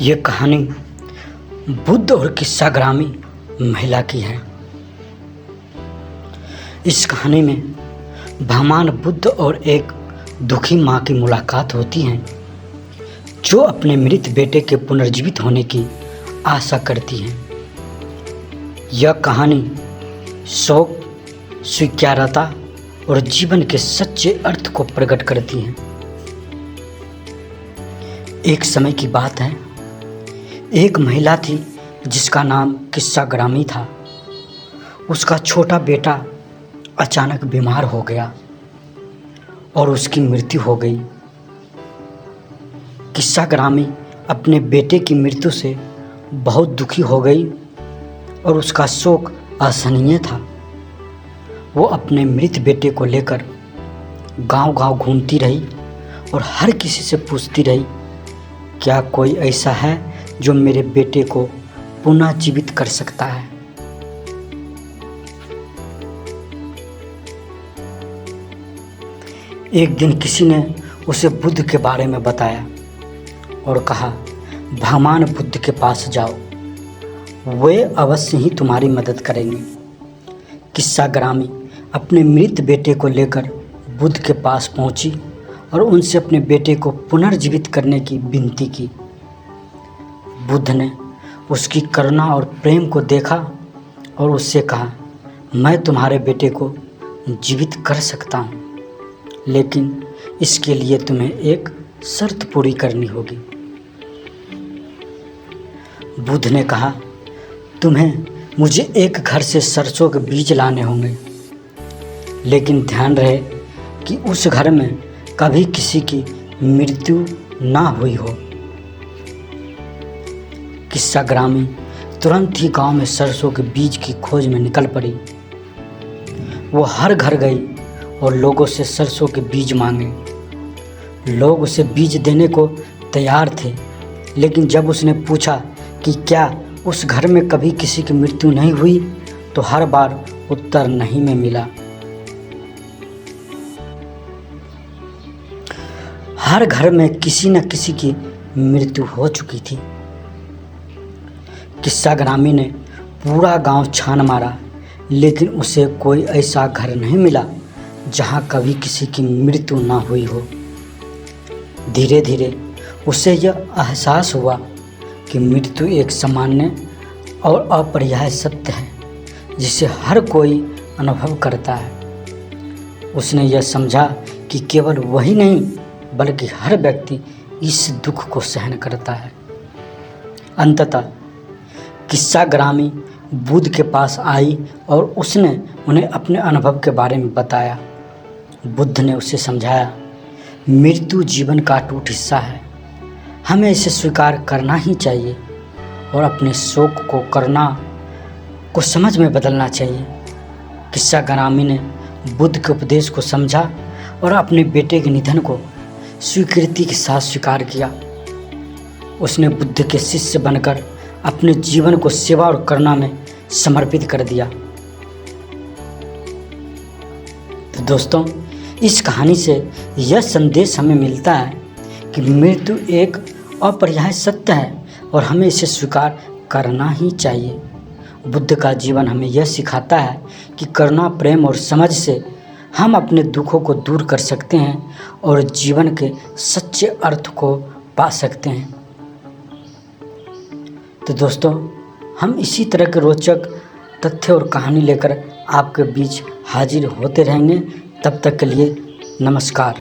ये कहानी बुद्ध और किस्साग्रामी महिला की है। इस कहानी में भगवान बुद्ध और एक दुखी माँ की मुलाकात होती है जो अपने मृत बेटे के पुनर्जीवित होने की आशा करती है। यह कहानी शोक, स्वीकार्यता और जीवन के सच्चे अर्थ को प्रकट करती है। एक समय की बात है, एक महिला थी जिसका नाम किस्साग्रामी था। उसका छोटा बेटा अचानक बीमार हो गया और उसकी मृत्यु हो गई। किस्साग्रामी अपने बेटे की मृत्यु से बहुत दुखी हो गई और उसका शोक असहनीय था। वो अपने मृत बेटे को लेकर गांव-गांव घूमती रही और हर किसी से पूछती रही, क्या कोई ऐसा है जो मेरे बेटे को पुनः जीवित कर सकता है। एक दिन किसी ने उसे बुद्ध के बारे में बताया और कहा, भगवान बुद्ध के पास जाओ, वे अवश्य ही तुम्हारी मदद करेंगे। किस्साग्रामी अपने मृत बेटे को लेकर बुद्ध के पास पहुंची और उनसे अपने बेटे को पुनर्जीवित करने की विनती की। बुद्ध ने उसकी करुणा और प्रेम को देखा और उससे कहा, मैं तुम्हारे बेटे को जीवित कर सकता हूँ, लेकिन इसके लिए तुम्हें एक शर्त पूरी करनी होगी। बुद्ध ने कहा, तुम्हें मुझे एक घर से सरसों के बीज लाने होंगे, लेकिन ध्यान रहे कि उस घर में कभी किसी की मृत्यु ना हुई हो। किस्साग्रामी तुरंत ही गांव में सरसों के बीज की खोज में निकल पड़ी। वो हर घर गई और लोगों से सरसों के बीज मांगे। लोग उसे बीज देने को तैयार थे, लेकिन जब उसने पूछा कि क्या उस घर में कभी किसी की मृत्यु नहीं हुई, तो हर बार उत्तर नहीं में मिला। हर घर में किसी न किसी की मृत्यु हो चुकी थी। किस्साग्रामी ने पूरा गांव छान मारा, लेकिन उसे कोई ऐसा घर नहीं मिला जहां कभी किसी की मृत्यु ना हुई हो। धीरे धीरे उसे यह एहसास हुआ कि मृत्यु एक सामान्य और अपरिहार्य सत्य है जिसे हर कोई अनुभव करता है। उसने यह समझा कि केवल वही नहीं बल्कि हर व्यक्ति इस दुख को सहन करता है। अंततः किस्साग्रामी बुद्ध के पास आई और उसने उन्हें अपने अनुभव के बारे में बताया। बुद्ध ने उसे समझाया, मृत्यु जीवन का अटूट हिस्सा है, हमें इसे स्वीकार करना ही चाहिए और अपने शोक को करुणा को समझ में बदलना चाहिए। किस्साग्रामी ने बुद्ध के उपदेश को समझा और अपने बेटे के निधन को स्वीकृति के साथ स्वीकार किया। उसने बुद्ध के शिष्य बनकर अपने जीवन को सेवा और करुणा में समर्पित कर दिया। तो दोस्तों, इस कहानी से यह संदेश हमें मिलता है कि मृत्यु एक अपरिहार्य सत्य है और हमें इसे स्वीकार करना ही चाहिए। बुद्ध का जीवन हमें यह सिखाता है कि करुणा, प्रेम और समझ से हम अपने दुखों को दूर कर सकते हैं और जीवन के सच्चे अर्थ को पा सकते हैं। तो दोस्तों, हम इसी तरह के रोचक तथ्य और कहानी लेकर आपके बीच हाजिर होते रहेंगे। तब तक के लिए नमस्कार।